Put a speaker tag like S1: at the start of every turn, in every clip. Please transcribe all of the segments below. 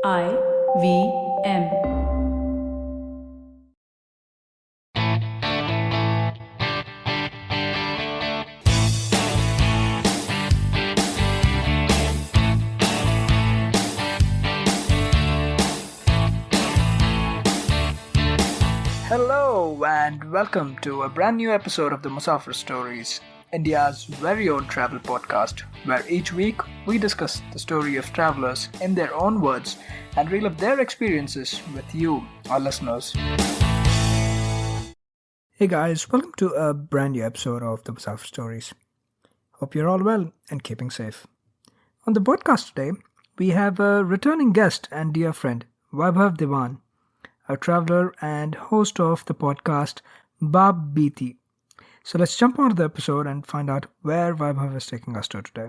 S1: IVM.
S2: Hello and welcome to a brand new episode of the Musafir Stories, India's very own travel podcast, where each week we discuss the story of travelers in their own words and relive their experiences with you, our listeners. Hey guys, welcome to a brand new episode of the Musafir Stories. Hope you're all well and keeping safe. On the podcast today, we have a returning guest and dear friend, Vaibhav Dewan, a traveler and host of the podcast Bab Beatty. So let's jump onto the episode and find out where Vaibhav is taking us to today.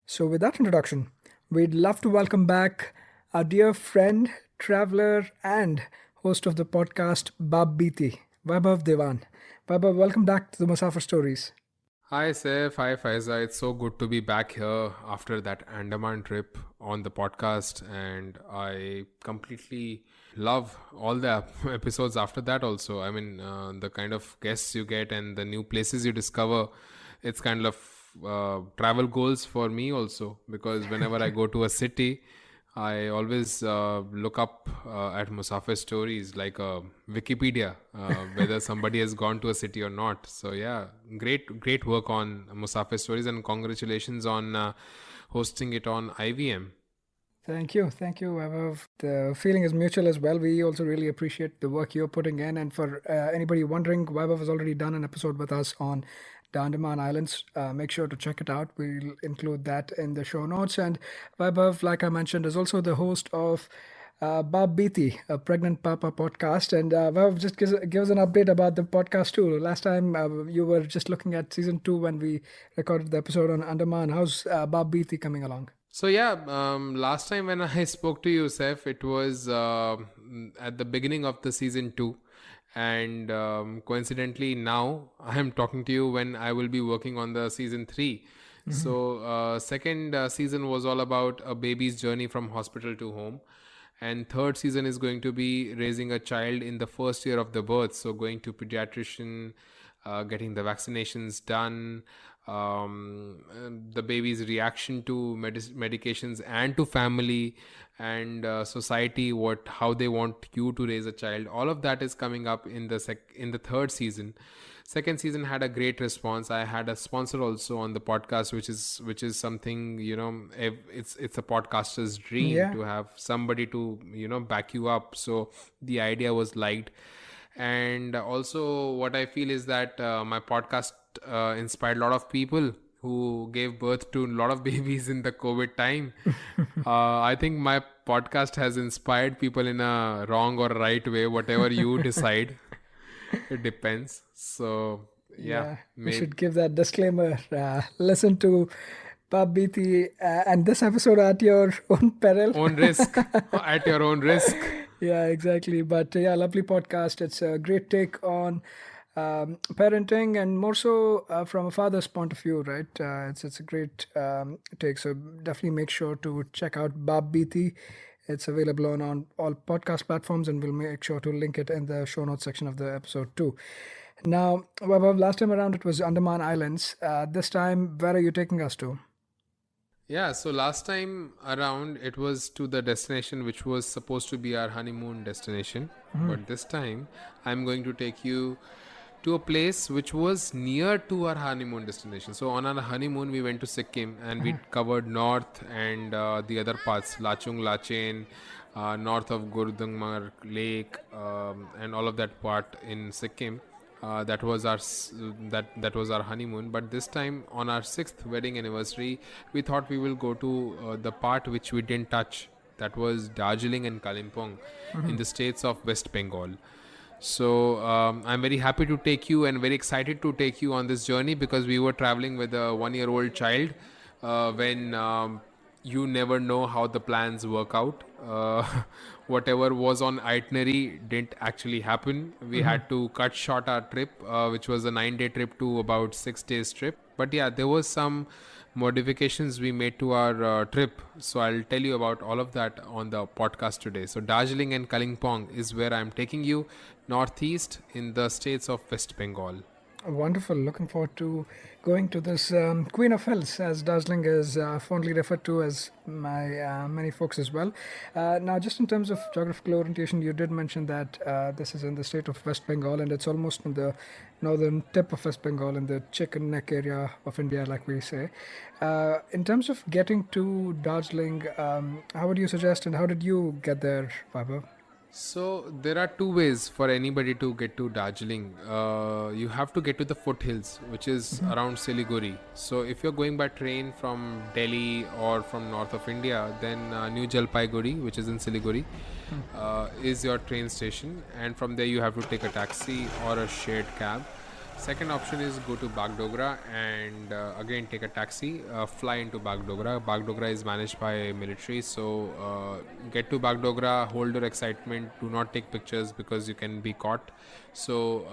S2: So with that introduction, we'd love to welcome back our dear friend, traveler, and host of the podcast Bab Beatty, Vaibhav Dewan. Vaibhav, welcome back to the Musafir Stories.
S3: Hi Saif, hi Faiza. It's so good to be back here after that Andaman trip on the podcast, and I completely love all the episodes after that also. I mean, the kind of guests you get and the new places you discover, it's kind of travel goals for me also, because whenever I go to a city, I always look up at Musafir stories like a Wikipedia, whether somebody has gone to a city or not. So yeah, great work on Musafir stories, and congratulations on hosting it on IVM.
S2: Thank you. Vaibhav. The feeling is mutual as well. We also really appreciate the work you're putting in. And for anybody wondering, Vaibhav has already done an episode with us on the Andaman Islands. Make sure to check it out. We'll include that in the show notes. And Vaibhav, like I mentioned, is also the host of Bab Beatty, a Pregnant Papa podcast. And Vaibhav, just give us an update about the podcast too. Last time you were just looking at season 2 when we recorded the episode on Andaman. How's Bab Beatty coming along?
S3: So yeah, last time when I spoke to you, Seth, it was at the beginning of the season 2. And coincidentally now I am talking to you when I will be working on the season 3. So second season was all about a baby's journey from hospital to home, and third season is going to be raising a child in the first year of the birth, so going to pediatrician, getting the vaccinations done, the baby's reaction to medications and to family and society, how they want you to raise a child. All of that is coming up in the third season. Second season had a great response. I had a sponsor also on the podcast, which is something, it's a podcaster's dream to have somebody to back you up. So the idea was liked. And also what I feel is that my podcast inspired a lot of people who gave birth to a lot of babies in the COVID time. I think my podcast has inspired people in a wrong or right way, whatever you decide. It depends. So yeah,
S2: we should give that disclaimer. Listen to Bab Beatty and this episode at your own peril.
S3: Own risk. At your own risk.
S2: Yeah, exactly. But yeah, lovely podcast. It's a great take on parenting, and more so from a father's point of view, right? It's a great take. So definitely make sure to check out Bab Beatty. It's available on all podcast platforms, and we'll make sure to link it in the show notes section of the episode too. Now, Vaibhav, last time around it was Andaman Islands. This time, where are you taking us to?
S3: Yeah, so last time around it was to the destination which was supposed to be our honeymoon destination. But this time I'm going to take you to a place which was near to our honeymoon destination. So on our honeymoon we went to Sikkim, and we covered north and the other parts, Lachung, Lachen, north of Gurdungmar Lake, and all of that part in Sikkim. That was our honeymoon. But this time on our 6th wedding anniversary, we thought we will go to the part which we didn't touch. That was Darjeeling and Kalimpong in the states of West Bengal. So I'm very happy to take you and very excited to take you on this journey, because we were traveling with a 1-year-old child when you never know how the plans work out. whatever was on itinerary didn't actually happen. We had to cut short our trip, which was a 9-day trip to about 6 days trip. But yeah, there was some modifications we made to our trip. So I'll tell you about all of that on the podcast today. So Darjeeling and Kalimpong is where I'm taking you, northeast in the states of West Bengal.
S2: Wonderful. Looking forward to going to this Queen of Hills, as Darjeeling is fondly referred to as my many folks as well. Now, just in terms of geographical orientation, you did mention that this is in the state of West Bengal, and it's almost in the northern tip of West Bengal, in the chicken neck area of India, like we say. In terms of getting to Darjeeling, how would you suggest, and how did you get there, Vaibhav?
S3: So there are two ways for anybody to get to Darjeeling. You have to get to the foothills, which is around Siliguri. So if you're going by train from Delhi or from north of India, then New Jalpaiguri, which is in Siliguri, is your train station, and from there you have to take a taxi or a shared cab. Second option is go to Bagdogra and again take a taxi, fly into Bagdogra. Bagdogra is managed by military, so get to Bagdogra, hold your excitement, do not take pictures because you can be caught. So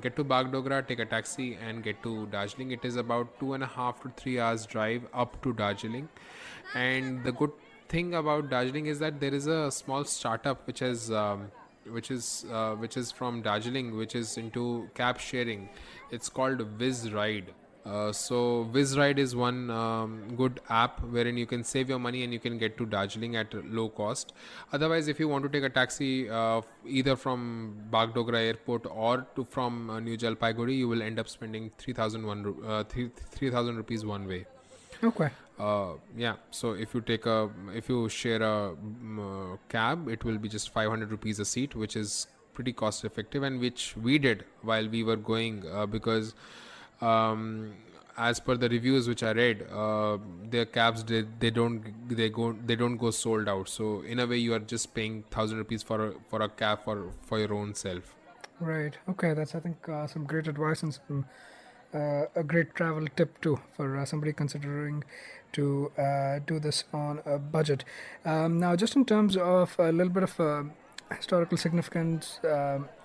S3: get to Bagdogra, take a taxi and get to Darjeeling. It is about 2.5 to 3 hours drive up to Darjeeling. And the good thing about Darjeeling is that there is a small startup which is from Darjeeling, which is into cab sharing. It's called Viz Ride. So Viz Ride is one good app wherein you can save your money and you can get to Darjeeling at low cost. Otherwise, if you want to take a taxi either from Bagdogra airport or from New Jalpaiguri, you will end up spending 3,000 rupees one way.
S2: Okay.
S3: Yeah, so if you share a cab, it will be just 500 rupees a seat, which is pretty cost effective, and which we did while we were going because as per the reviews which I read, their cabs they don't go sold out. So in a way, you are just paying 1,000 rupees for a cab for your own self.
S2: Right. Okay. That's, I think, some great advice and some a great travel tip too for somebody considering to do this on a budget. Now, just in terms of a little bit of historical significance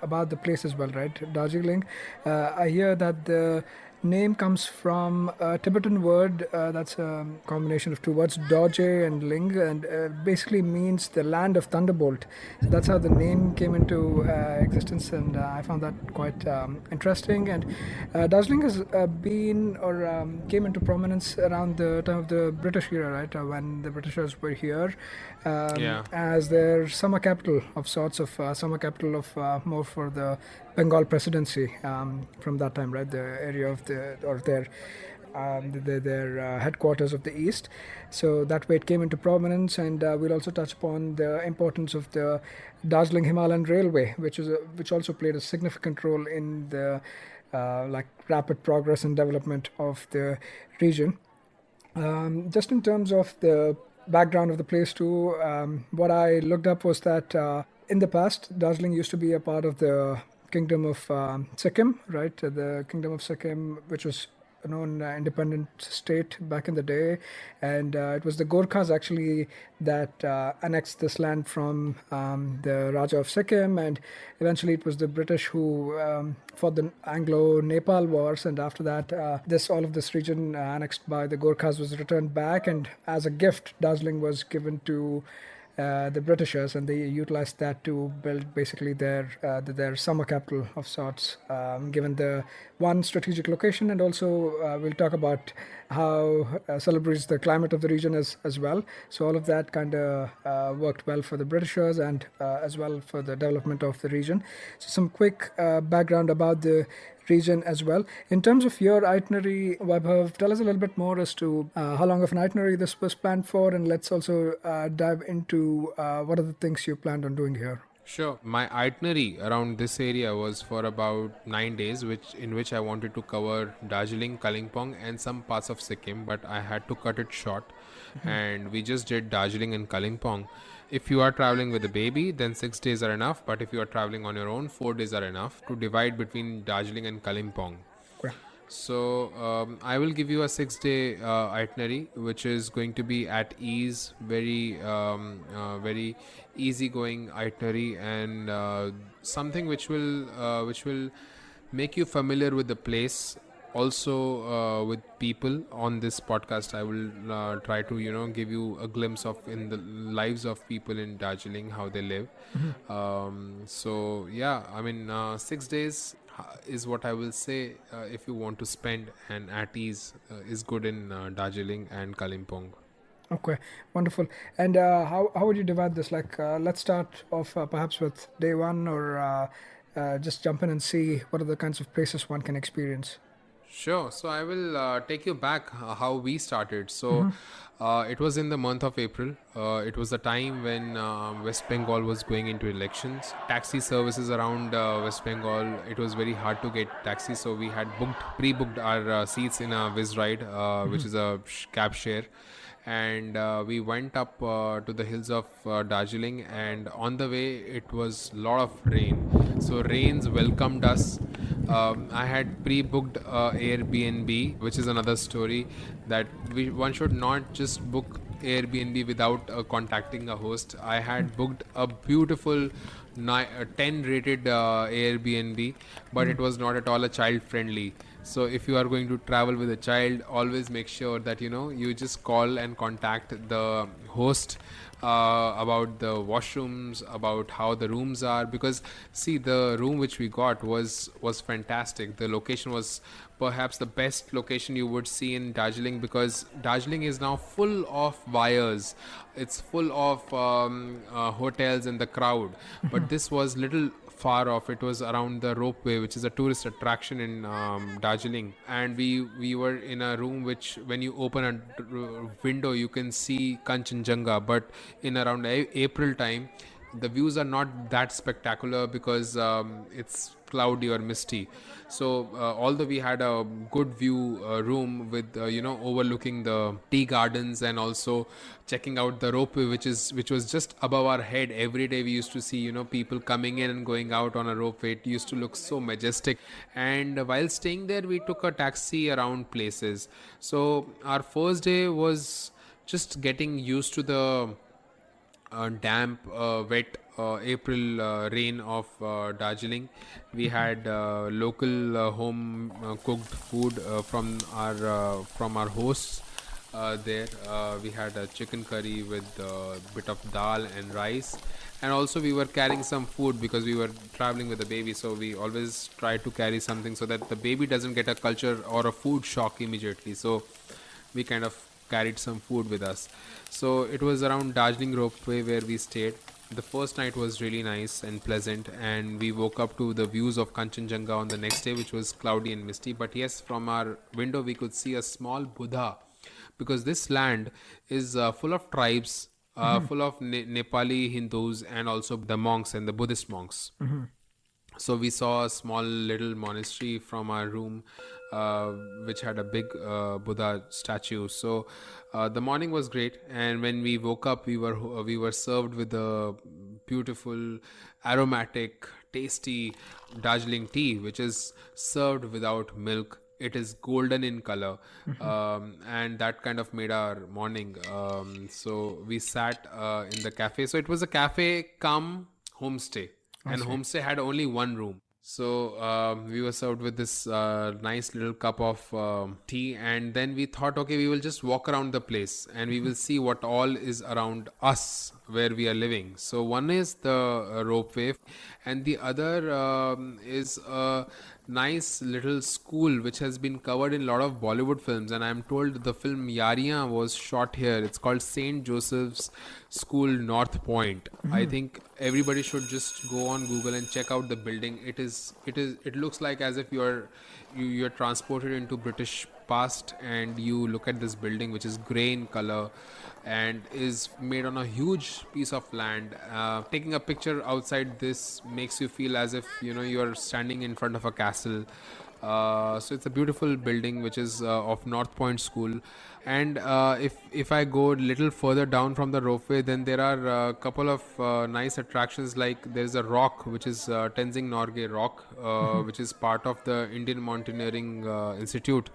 S2: about the place as well, right? Darjeeling. I hear that the name comes from a Tibetan word that's a combination of two words, Doje and Ling, and basically means the land of thunderbolt. So that's how the name came into existence, and I found that quite interesting. And Darjeeling has been or came into prominence around the time of the British era, right? When the Britishers were here,
S3: Yeah.
S2: as their summer capital of sorts, of summer capital of more for the Bengal presidency from that time, right? The area of their headquarters of the east. So that way it came into prominence, and we'll also touch upon the importance of the Darjeeling Himalayan Railway, which also played a significant role in the like rapid progress and development of the region. Just in terms of the background of the place too, what I looked up was that in the past, Darjeeling used to be a part of the kingdom of Sikkim, right? The kingdom of Sikkim, which was a known independent state back in the day, and it was the Gorkhas actually that annexed this land from the Raja of Sikkim, and eventually it was the British who fought the Anglo-Nepal wars, and after that, all of this region annexed by the Gorkhas was returned back, and as a gift, Darjeeling was given to the Britishers, and they utilized that to build basically their summer capital of sorts, given the one strategic location, and also we'll talk about how celebrates the climate of the region as well. So all of that kind of worked well for the Britishers and as well for the development of the region. So some quick background about the region as well. In terms of your itinerary, Vaibhav, tell us a little bit more as to how long of an itinerary this was planned for, and let's also dive into what are the things you planned on doing here.
S3: Sure. My itinerary around this area was for about 9 days, in which I wanted to cover Darjeeling, Kalimpong, and some parts of Sikkim, but I had to cut it short, and we just did Darjeeling and Kalimpong. If you are traveling with a baby, then 6 days are enough. But if you are traveling on your own, 4 days are enough to divide between Darjeeling and Kalimpong.
S2: Okay.
S3: So I will give you a 6 day itinerary, which is going to be at ease, very easygoing itinerary, and something which will make you familiar with the place. Also, with people on this podcast, I will try to give you a glimpse of in the lives of people in Darjeeling, how they live. So yeah, I mean, 6 days is what I will say. If you want to spend and at ease, is good in Darjeeling and Kalimpong.
S2: Okay, wonderful. And how would you divide this? Like, let's start off perhaps with day one, or just jump in and see what are the kinds of places one can experience.
S3: Sure. So I will take you back how we started. So it was in the month of April. It was the time when West Bengal was going into elections. Taxi services around West Bengal, it was very hard to get taxis. So we had pre-booked our seats in a Viz Ride, which is a cab share. And we went up to the hills of Darjeeling, and on the way it was a lot of rain. So rains welcomed us. I had pre-booked Airbnb, which is another story, that one should not just book Airbnb without contacting a host. I had booked a beautiful 10 rated Airbnb, but it was not at all a child friendly. So if you are going to travel with a child, always make sure that you just call and contact the host about the washrooms, about how the rooms are, because see, the room which we got was fantastic. The location was perhaps the best location you would see in Darjeeling, because Darjeeling is now full of buyers. It's full of hotels and the crowd, but this was little far off. It was around the ropeway, which is a tourist attraction in Darjeeling, and we were in a room which, when you open a window, you can see Kanchenjunga. But in around April time, the views are not that spectacular because it's cloudy or misty. So although we had a good view room with overlooking the tea gardens, and also checking out the ropeway, which was just above our head. Every day we used to see people coming in and going out on a ropeway. It used to look so majestic. And while staying there, we took a taxi around places. So our first day was just getting used to the damp, wet April rain of Darjeeling. We had local home cooked food from our hosts. There we had a chicken curry with a bit of dal and rice, and also we were carrying some food because we were traveling with a baby. So we always try to carry something so that the baby doesn't get a culture or a food shock immediately. So we kind of carried some food with us. So it was around Darjeeling Ropeway where we stayed. The first night was really nice and pleasant, and we woke up to the views of Kanchenjunga on the next day, which was cloudy and misty. But yes, from our window we could see a small Buddha, because this land is full of tribes, full of Nepali Hindus, and also the monks and the Buddhist monks. So we saw a small little monastery from our room, which had a big Buddha statue. So the morning was great, and when we woke up, we were served with a beautiful, aromatic, tasty Darjeeling tea, which is served without milk. It is golden in color, and that kind of made our morning. So we sat in the cafe. So it was a cafe come homestay, and homestay had only one room. So we were served with this nice little cup of tea, and then we thought, okay, we will just walk around the place and we will see what all is around us where we are living. So one is the ropeway, and the other is a nice little school which has been covered in a lot of Bollywood films, and I'm told the film Yariyan was shot here. It's called St. Joseph's School, North Point. I think everybody should just go on Google and check out the building. It looks like as if you're transported into British past, and you look at this building which is grey in color and is made on a huge piece of land. Taking a picture outside this makes you feel as if you're standing in front of a castle. So it's a beautiful building which is of North Point School. And if I go a little further down from the ropeway, then there are a couple of nice attractions. Like there's a rock which is Tenzing Norgay Rock, which is part of the Indian Mountaineering Institute.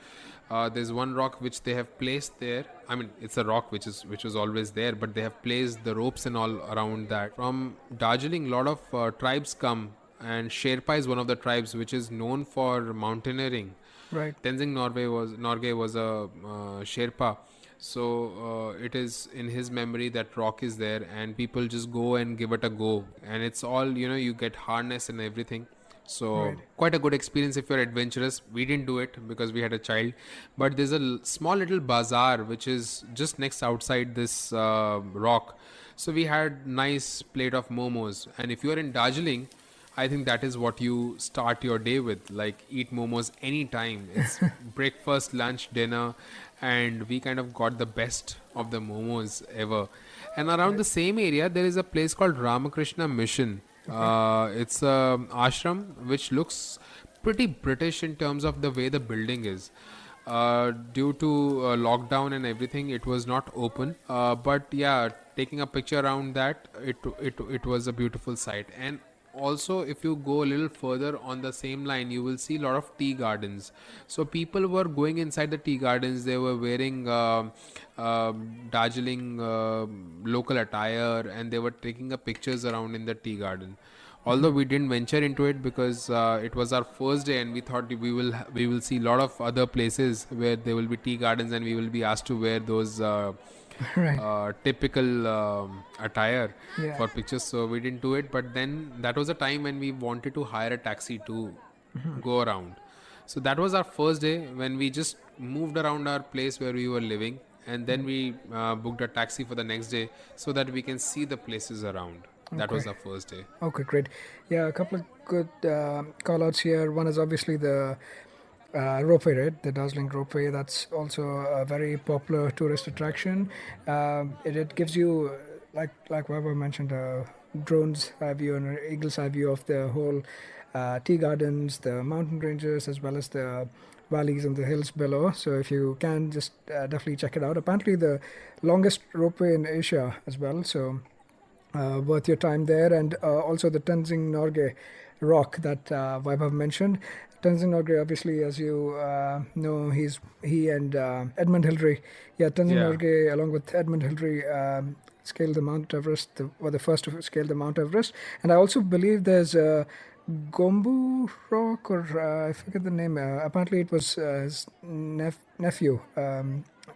S3: There's one rock which they have placed there. I mean, it's a rock which was always there, but they have placed the ropes and all around that. From Darjeeling, a lot of tribes come, and Sherpa is one of the tribes which is known for mountaineering.
S2: Right.
S3: Tenzing Norgay was a Sherpa, so it is in his memory that rock is there, and people just go and give it a go, and it's all, you get harness and everything. So
S2: Right.
S3: quite a good experience if you're adventurous. We didn't do it because we had a child, but there's a small little bazaar which is just next outside this rock. So we had nice plate of momos, and if you are in Darjeeling, I think that is what you start your day with. Like, eat momos anytime. It's breakfast, lunch, dinner, and we kind of got the best of the momos ever. And around the same area, there is a place called Ramakrishna Mission. It's a ashram which looks pretty British in terms of the way the building is. Due to lockdown and everything, it was not open. But yeah, taking a picture around that, it was a beautiful sight. And also, if you go a little further on the same line, you will see a lot of tea gardens. So people were going inside the tea gardens. They were wearing Darjeeling local attire, and they were taking pictures around in the tea garden. Although we didn't venture into it because it was our first day, and we thought we will see a lot of other places where there will be tea gardens, and we will be asked to wear those
S2: Right.
S3: typical attire
S2: Yeah.
S3: for pictures. So we didn't do it. But then that was a time when we wanted to hire a taxi to go around. So that was our first day when we just moved around our place where we were living, and then we booked a taxi for the next day so that we can see the places around. That was
S2: Okay.
S3: our first day.
S2: Okay, great. Yeah, a couple of good call outs here. One is obviously the ropeway, right? The Darjeeling ropeway. That's also a very popular tourist attraction. It gives you, like Weber mentioned, drone's eye view and an eagle's eye view of the whole tea gardens, the mountain ranges, as well as the valleys and the hills below. So if you can, just definitely check it out. Apparently, the longest ropeway in Asia as well. So worth your time there. And also the Tenzing Norgay rock that Vaibhav mentioned. Tenzing Norgay, obviously, as you know, he and Edmund Hillary. Yeah, Tenzing
S3: Yeah.
S2: Norgay, along with Edmund Hillary, scaled the Mount Everest. Were the first to scale the Mount Everest. And I also believe there's a Gombu rock, or I forget the name. Apparently, it was his nephew.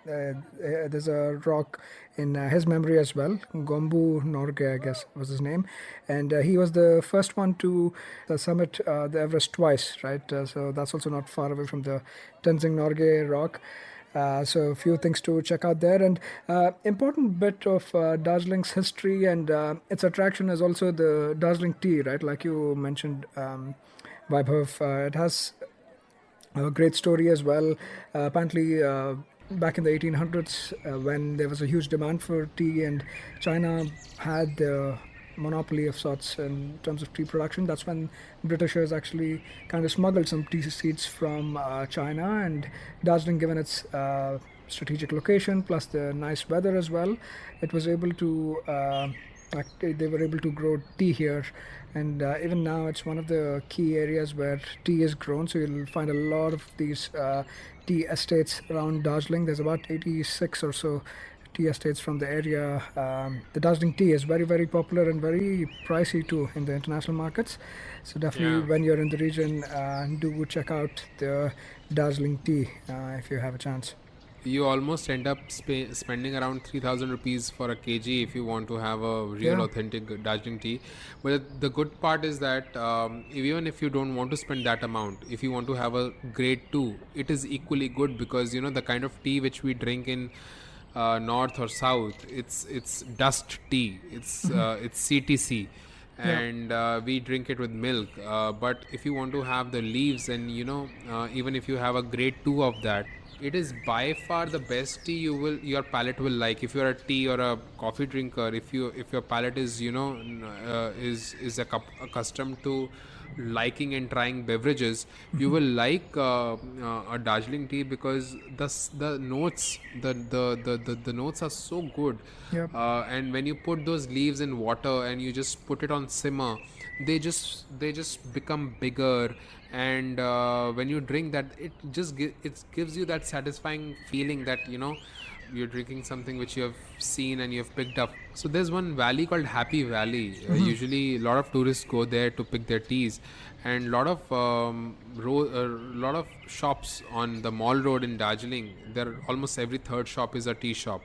S2: There's a rock in his memory as well. Gombu Norgay, I guess, was his name, and he was the first one to summit the Everest twice, right? So that's also not far away from the Tenzing Norgay rock. So a few things to check out there, and important bit of Darjeeling's history and its attraction is also the Darjeeling tea, right? Like you mentioned, Vaibhav, it has a great story as well. Apparently, back in the 1800s, when there was a huge demand for tea and China had the monopoly of sorts in terms of tea production, that's when Britishers actually kind of smuggled some tea seeds from China. And Darjeeling, given its strategic location plus the nice weather as well, it was able to they were able to grow tea here. And even now it's one of the key areas where tea is grown, so you'll find a lot of these tea estates around Darjeeling. There's about 86 or so tea estates from the area. The Darjeeling tea is very, very popular and very pricey too in the international markets. So definitely,
S3: Yeah.
S2: when you're in the region, do check out the Darjeeling tea if you have a chance.
S3: You almost end up spending around 3,000 rupees for a kg if you want to have a real
S2: Yeah.
S3: authentic Darjeeling tea. But the good part is that even if you don't want to spend that amount, if you want to have a grade 2, it is equally good, because the kind of tea which we drink in north or south, it's dust tea, it's CTC,
S2: Yeah.
S3: and we drink it with milk. But if you want to have the leaves, and even if you have a grade 2 of that, it is by far the best tea your palate will like. If you're a tea or a coffee drinker, if your palate is accustomed to liking and trying beverages, you will like a Darjeeling tea, because the notes the notes are so good.
S2: Yep.
S3: And when you put those leaves in water and you just put it on simmer, they just become bigger. And when you drink that, it gives you that satisfying feeling that you're drinking something which you have seen and you have picked up. So there's one valley called Happy Valley. Usually a lot of tourists go there to pick their teas, and lot of shops on the Mall Road in Darjeeling. There almost every third shop is a tea shop.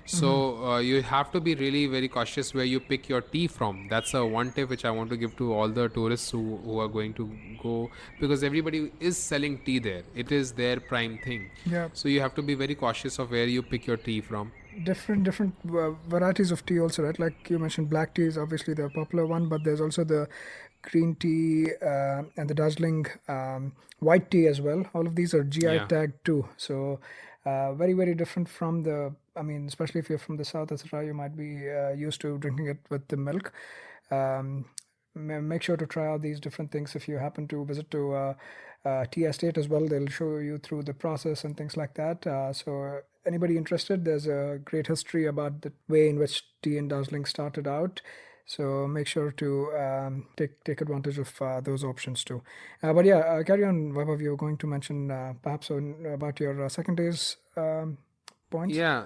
S3: So you have to be really very cautious where you pick your tea from. That's a one tip which I want to give to all the tourists who are going to go, because everybody is selling tea there. It is their prime thing.
S2: Yeah.
S3: So you have to be very cautious of where you pick your tea from.
S2: Different varieties of tea also, right? Like you mentioned, black tea is obviously the popular one, but there's also the green tea and the Darjeeling white tea as well. All of these are GI
S3: Yeah.
S2: tagged too. So very, very different from the, I mean, especially if you're from the south, etc., you might be used to drinking it with the milk. Um, Make sure to try out these different things if you happen to visit to tea estate as well. They'll show you through the process and things like that. So anybody interested, there's a great history about the way in which tea in Darjeeling started out. So make sure to take advantage of those options too. But yeah, carry on, Vaibhav. You're going to mention perhaps about your second day's points.
S3: Yeah,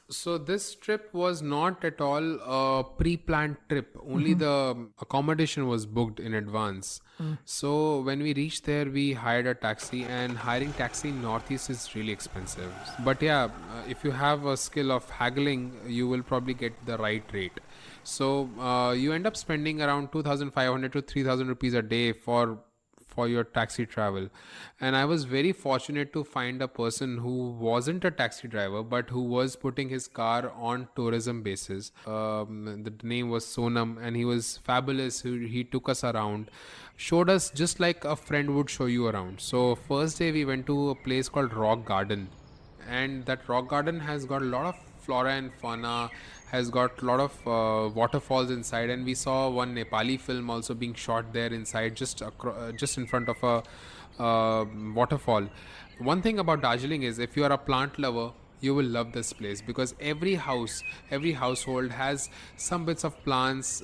S3: so this trip was not at all a pre-planned trip. Only the accommodation was booked in advance. So when we reached there, we hired a taxi, and hiring taxi in Northeast is really expensive. But yeah, if you have a skill of haggling, you will probably get the right rate. So you end up spending around 2,500 to 3,000 rupees a day for your taxi travel. And I was very fortunate to find a person who wasn't a taxi driver but who was putting his car on tourism basis. The name was Sonam, and he was fabulous. He took us around, showed us just like a friend would show you around. So first day we went to a place called Rock Garden, and that rock garden has got a lot of flora and fauna, has got a lot of waterfalls inside, and we saw one Nepali film also being shot there inside, just in front of a waterfall. One thing about Darjeeling is, if you are a plant lover, you will love this place, because every household has some bits of plants,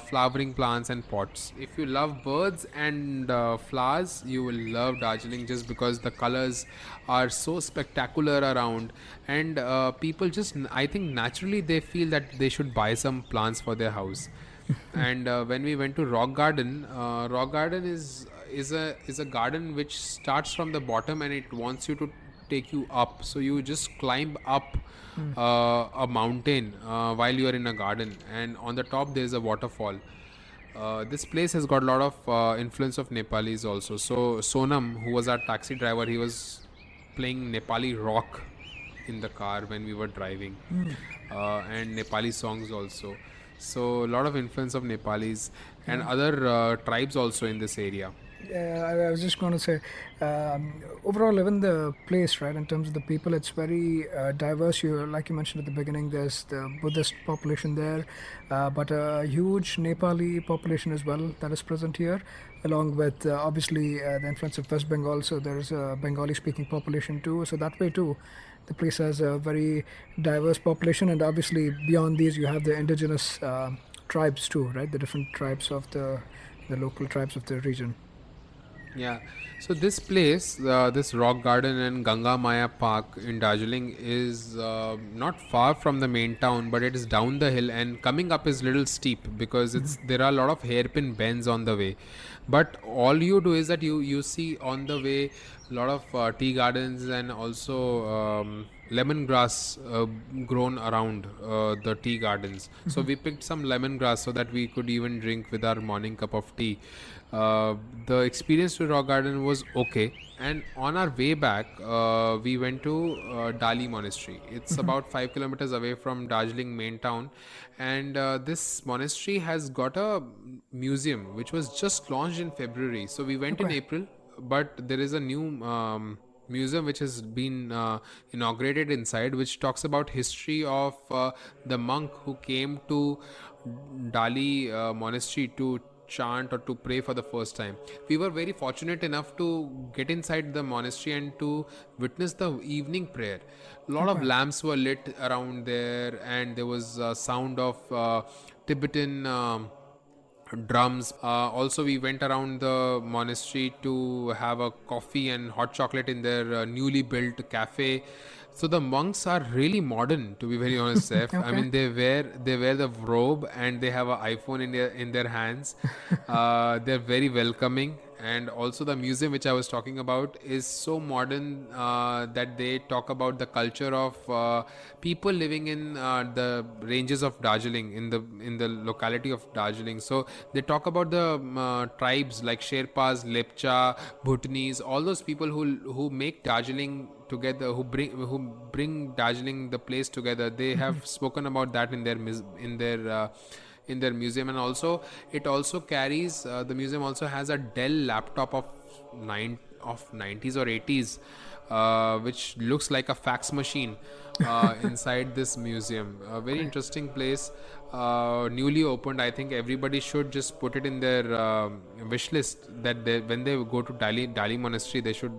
S3: flowering plants and pots. If you love birds and flowers, you will love Darjeeling, just because the colors are so spectacular around. And people just, I think naturally they feel that they should buy some plants for their house. And when we went to Rock Garden is a garden which starts from the bottom, and it wants you to take you up. So you just climb up a mountain while you are in a garden, and on the top there is a waterfall. This place has got a lot of influence of Nepalis also. So Sonam, who was our taxi driver, he was playing Nepali rock in the car when we were driving, and Nepali songs also. So a lot of influence of Nepalis and other tribes also in this area.
S2: Yeah, I was just going to say, overall, even the place, right, in terms of the people, it's very diverse. Like you mentioned at the beginning, there's the Buddhist population there, but a huge Nepali population as well that is present here, along with obviously the influence of West Bengal. So there's a Bengali-speaking population too. So that way too, the place has a very diverse population, and obviously beyond these, you have the indigenous tribes too, right? The different tribes of the local tribes of the region.
S3: Yeah. So this place, this rock garden and Ganga Maya Park in Darjeeling is not far from the main town, but it is down the hill, and coming up is little steep, because there are a lot of hairpin bends on the way. But all you do is that you see on the way a lot of tea gardens, and also lemongrass grown around the tea gardens. So we picked some lemongrass so that we could even drink with our morning cup of tea. The experience to rock garden was okay, and on our way back we went to Dali monastery. It's about 5 kilometers away from Darjeeling main town, and this monastery has got a museum which was just launched in February. So we went in
S2: Okay.
S3: April, but there is a new museum which has been inaugurated inside, which talks about history of the monk who came to Dali monastery to chant or to pray for the first time. We were very fortunate enough to get inside the monastery and to witness the evening prayer. A lot of
S2: Okay.
S3: lamps were lit around there, and there was a sound of Tibetan drums. Also, we went around the monastery to have a coffee and hot chocolate in their newly built cafe. So the monks are really modern, to be very honest, Seth. I
S2: Okay.
S3: mean, they wear the robe and they have an iPhone in their hands. They're very welcoming, and also the museum which I was talking about is so modern that they talk about the culture of people living in the ranges of Darjeeling, in the locality of Darjeeling. So they talk about the tribes like Sherpas, Lepcha, Bhutanese, all those people who make Darjeeling together, who bring Darjeeling, the place, together. They have spoken about that in their museum. And also it also carries the museum also has a Dell laptop of 90s or 80s, which looks like a fax machine inside this museum. A very
S2: Great.
S3: interesting place, newly opened. I think everybody should just put it in their wish list that when they go to Dali Monastery, they should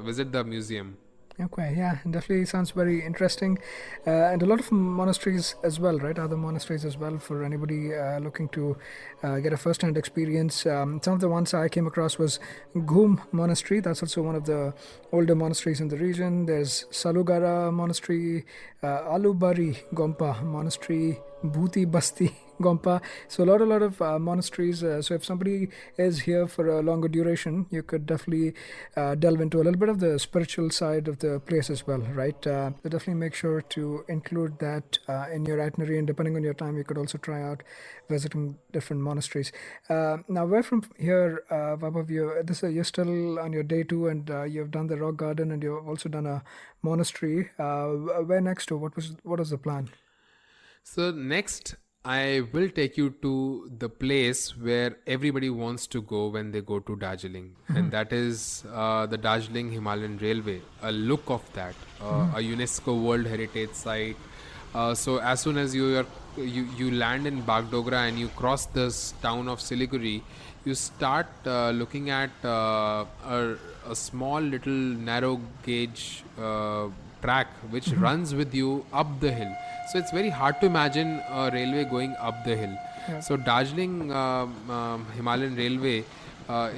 S3: visit the museum.
S2: Okay, yeah, definitely sounds very interesting. And a lot of monasteries as well, right? Other monasteries as well for anybody looking to get a first hand experience. Some of the ones I came across was Ghum Monastery. That's also one of the older monasteries in the region. There's Salugara Monastery, Alubari Gompa Monastery, Bhuti Basti Gompa. So a lot of monasteries. So if somebody is here for a longer duration, you could definitely delve into a little bit of the spiritual side of the place as well, right? So definitely make sure to include that in your itinerary, and depending on your time, you could also try out visiting different monasteries. Now, where from here, Vaibhav, you're still on your day two, and you've done the rock garden, and you've also done a monastery. Where next to? What was the plan?
S3: So next, I will take you to the place where everybody wants to go when they go to Darjeeling, and that is the Darjeeling Himalayan Railway. A look of that, a UNESCO World Heritage Site. So as soon as you land in Bagdogra and you cross this town of Siliguri, you start looking at a small little narrow gauge track which runs with you up the hill. So it's very hard to imagine a railway going up the hill.
S2: Yeah.
S3: So Darjeeling Himalayan Railway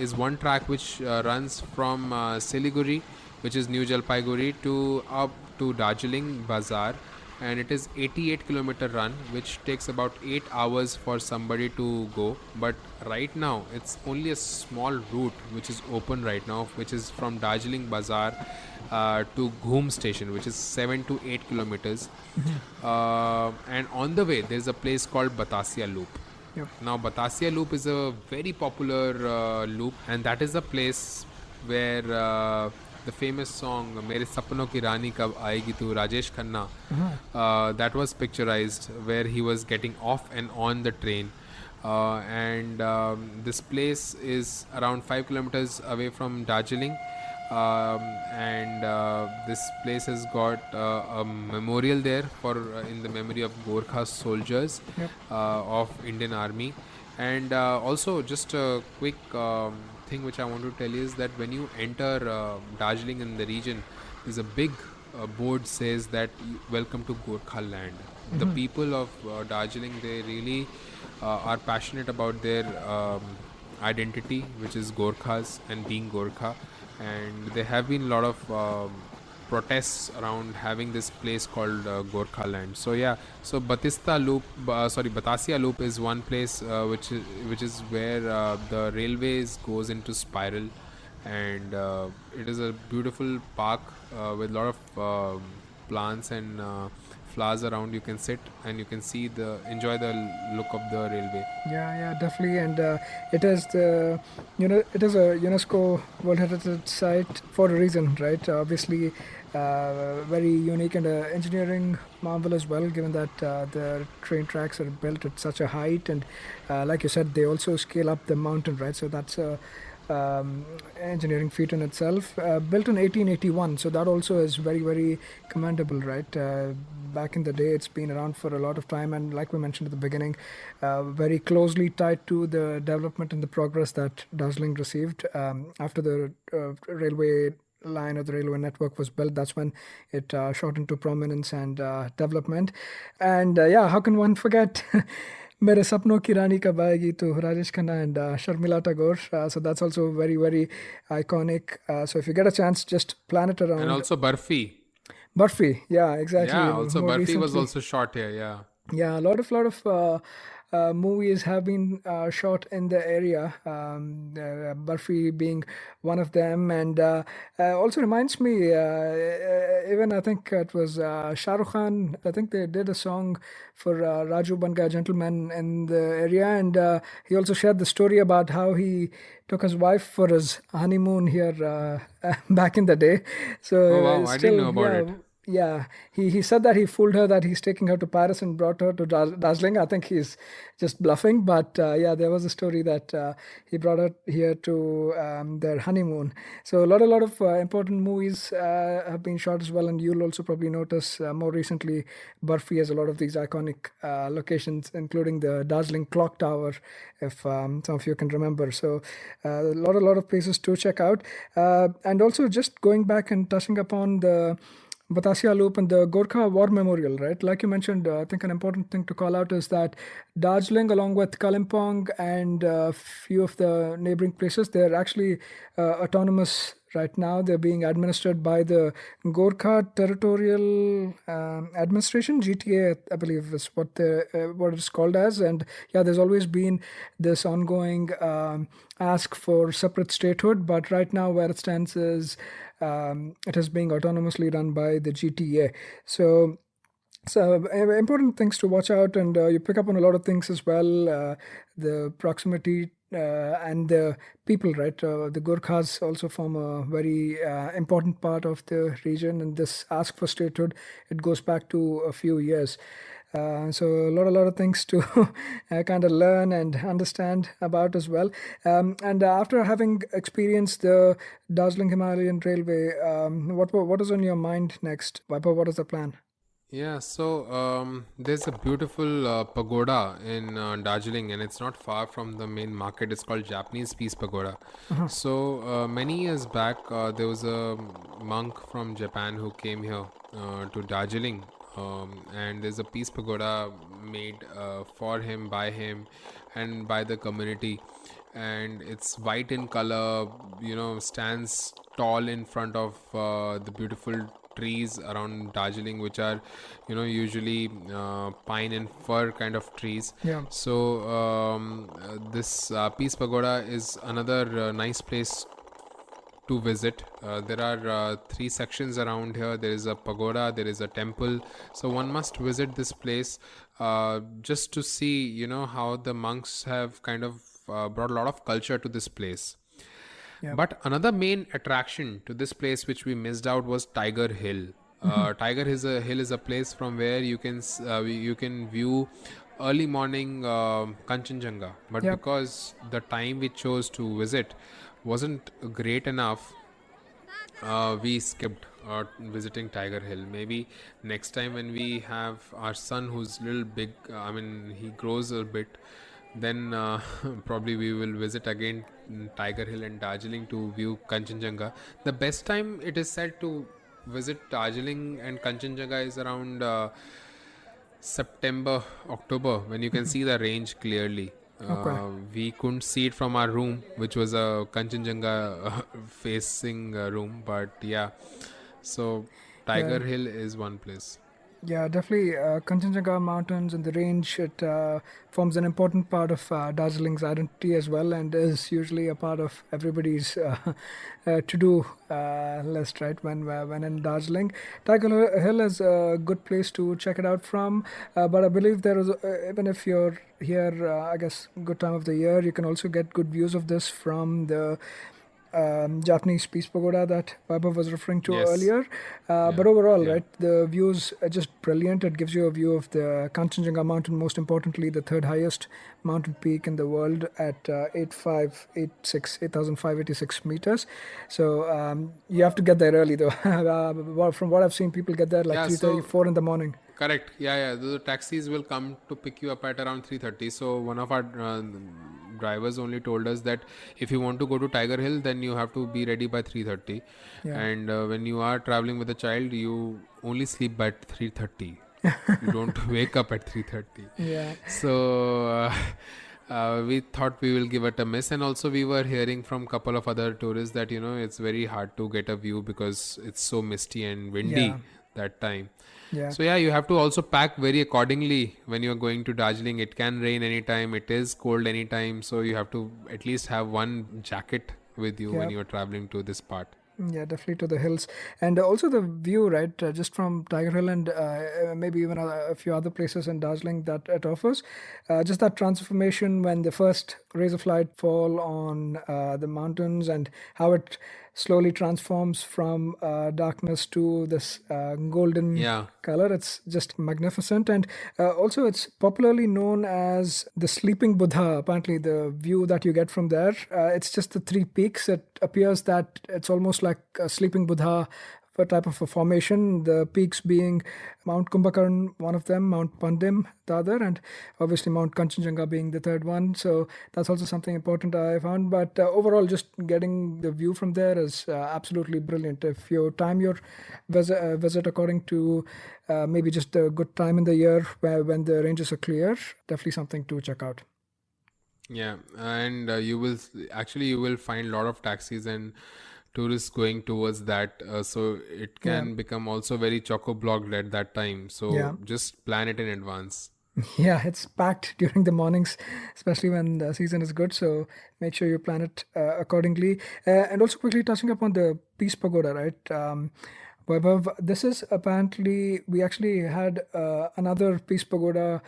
S3: is one track which runs from Siliguri, which is New Jalpaiguri, to up to Darjeeling Bazaar, and it is 88-kilometer run, which takes about 8 hours for somebody to go. But right now it's only a small route which is open right now, which is from Darjeeling Bazaar to Ghum station, which is 7 to 8 kilometers. And on the way there's a place called Batasia Loop.
S2: Yep.
S3: Now Batasia Loop is a very popular loop, and that is a place where the famous song "Mere Sapno Ki Rani Kab Aayegi Tu" Rajesh Khanna, that was picturized, where he was getting off and on the train. And this place is around 5 kilometers away from Darjeeling. And this place has got a memorial there for in the memory of Gorkha soldiers
S2: Yep.
S3: of Indian Army. And also, just a quick thing which I want to tell you is that when you enter Darjeeling in the region, there's a big board says that welcome to Gorkha land. The people of Darjeeling, they really are passionate about their identity, which is Gorkhas and being Gorkha. And there have been a lot of protests around having this place called Gorkha land. So yeah, so Batasia Loop is one place which is where the railways goes into spiral, and it is a beautiful park with a lot of plants and flowers around. You can sit and you can enjoy the look of the railway.
S2: Yeah, definitely, and it is it is a UNESCO World Heritage Site for a reason, right? Obviously, very unique and engineering marvel as well, given that the train tracks are built at such a height, and like you said, they also scale up the mountain, right? So that's um, engineering feat in itself. Built in 1881, so that also is very, very commendable, right? Back in the day, it's been around for a lot of time, and like we mentioned at the beginning, very closely tied to the development and the progress that Darjeeling received after the railway line or the railway network was built. That's when it shot into prominence and development. And yeah, how can one forget मेरे सपनों की रानी कब आएगी तो Rajesh Khanna and Sharmila Tagore. So that's also very, very iconic. So if you get a chance, just plan it
S3: And
S2: around.
S3: also Barfi.
S2: Barfi, yeah, exactly.
S3: Yeah, also
S2: More
S3: Barfi was
S2: recently,
S3: also shot here. Yeah.
S2: yeah, a lot of movies have been shot in the area. Barfi being one of them, and also reminds me. Even I think it was Shah Rukh Khan. I think they did a song for Raju Banga, Gentleman in the area, and he also shared the story about how he took his wife for his honeymoon here back in the day. So
S3: Oh wow, I didn't know
S2: still,
S3: about
S2: yeah.
S3: it.
S2: Yeah, he said that he fooled her that he's taking her to Paris and brought her to Darjeeling. I think he's just bluffing, but yeah, there was a story that he brought her here to their honeymoon. So a lot of important movies have been shot as well, and you'll also probably notice more recently, Burfi has a lot of these iconic locations, including the Darjeeling Clock Tower, if some of you can remember. So a lot of places to check out, and also just going back and touching upon the Batasia Loop and the Gorkha War Memorial, right? Like you mentioned, I think an important thing to call out is that Darjeeling, along with Kalimpong and a few of the neighboring places, they're actually autonomous right now. They're being administered by the Gorkha Territorial Administration, GTA, I believe is what it's called as. And yeah, there's always been this ongoing ask for separate statehood, but right now where it stands is it is being autonomously run by the GTA. So important things to watch out, and you pick up on a lot of things as well. The proximity and the people, right? The Gurkhas also form a very important part of the region, and this ask for statehood, it goes back to a few years. So a lot of things to kind of learn and understand about as well. And after having experienced the Darjeeling Himalayan Railway, what is on your mind next? Vaibhav, what is the plan?
S3: Yeah, so there's a beautiful pagoda in Darjeeling, and it's not far from the main market. It's called Japanese Peace Pagoda. So many years back, there was a monk from Japan who came here to Darjeeling, and there's a peace pagoda made for him, by him, and by the community. And it's white in color, stands tall in front of the beautiful trees around Darjeeling, which are, usually pine and fir kind of trees.
S2: Yeah.
S3: So this Peace Pagoda is another nice place to visit. There are three sections around here. There is a pagoda, there is a temple. So one must visit this place just to see, how the monks have kind of brought a lot of culture to this place.
S2: Yeah.
S3: But another main attraction to this place which we missed out was Tiger Hill. Tiger Hill is a place from where you can view early morning Kanchenjunga. But
S2: Yep.
S3: because the time we chose to visit wasn't great enough, we skipped visiting Tiger Hill. Maybe next time when we have our son who's little big, he grows a bit, then probably we will visit again Tiger Hill and Darjeeling to view Kanchenjunga. The best time it is said to visit Darjeeling and Kanchenjunga is around September, October, when you can see the range clearly.
S2: Okay.
S3: We couldn't see it from our room, which was a Kanchenjunga facing room, but yeah. So
S2: Yeah.
S3: Tiger Hill is one place.
S2: Yeah, definitely. Kanchenjunga Mountains and the range, it forms an important part of Darjeeling's identity as well, and is usually a part of everybody's to-do list, right? When in Darjeeling, Tiger Hill is a good place to check it out from. But I believe there is, even if you're here, I guess, good time of the year, you can also get good views of this from the Japanese Peace Pagoda that Vaibhav was referring to
S3: Yes.
S2: earlier.
S3: Yeah.
S2: But overall,
S3: Yeah.
S2: right, the views are just brilliant. It gives you a view of the Kanchenjunga mountain, most importantly, the third highest mountain peak in the world at 8,586 meters. So you have to get there early, though. From what I've seen, people get there like
S3: Yeah.
S2: 3:30,
S3: So
S2: 4 in the morning.
S3: correct. Yeah, yeah. The taxis will come to pick you up at around 3:30. So one of our drivers only told us that if you want to go to Tiger Hill, then you have to be ready by 3:30.
S2: Yeah.
S3: And when you are traveling with a child, you only sleep by 3:30. You don't wake up at 3:30.
S2: Yeah.
S3: So we thought we will give it a miss, and also we were hearing from couple of other tourists that it's very hard to get a view because it's so misty and
S2: Yeah.
S3: windy that time.
S2: Yeah.
S3: So yeah, you have to also pack very accordingly when you're going to Darjeeling. It can rain anytime, it is cold anytime, so you have to at least have one jacket with you when
S2: Yeah.
S3: you're traveling to this part.
S2: Yeah, definitely to the hills, and also the view, right? Just from Tiger Hill and maybe even a few other places in Darjeeling that it offers. Just that transformation when the first rays of light fall on the mountains and how it slowly transforms from darkness to this golden
S3: Yeah.
S2: color. It's just magnificent, and also it's popularly known as the Sleeping Buddha. Apparently, the view that you get from there, it's just the three peaks. It appears that it's almost like a sleeping Buddha a type of a formation, the peaks being Mount Kumbhakarn, one of them, Mount Pandim, the other, and obviously Mount Kanchenjunga being the third one. So that's also something important I found. But overall, just getting the view from there is absolutely brilliant. If you time your visit according to maybe just a good time in the year when the ranges are clear, definitely something to check out.
S3: Yeah, and you will find a lot of taxis and tourists going towards that. So it
S2: Yeah,
S3: can become also very choco blocked at that time.
S2: yeah.
S3: So just plan it in advance.
S2: Yeah, it's packed during the mornings, especially when the season is good. So make sure you plan it accordingly. And also quickly touching upon the Peace Pagoda, right? Vaibhav, this is apparently we actually had another Peace Pagoda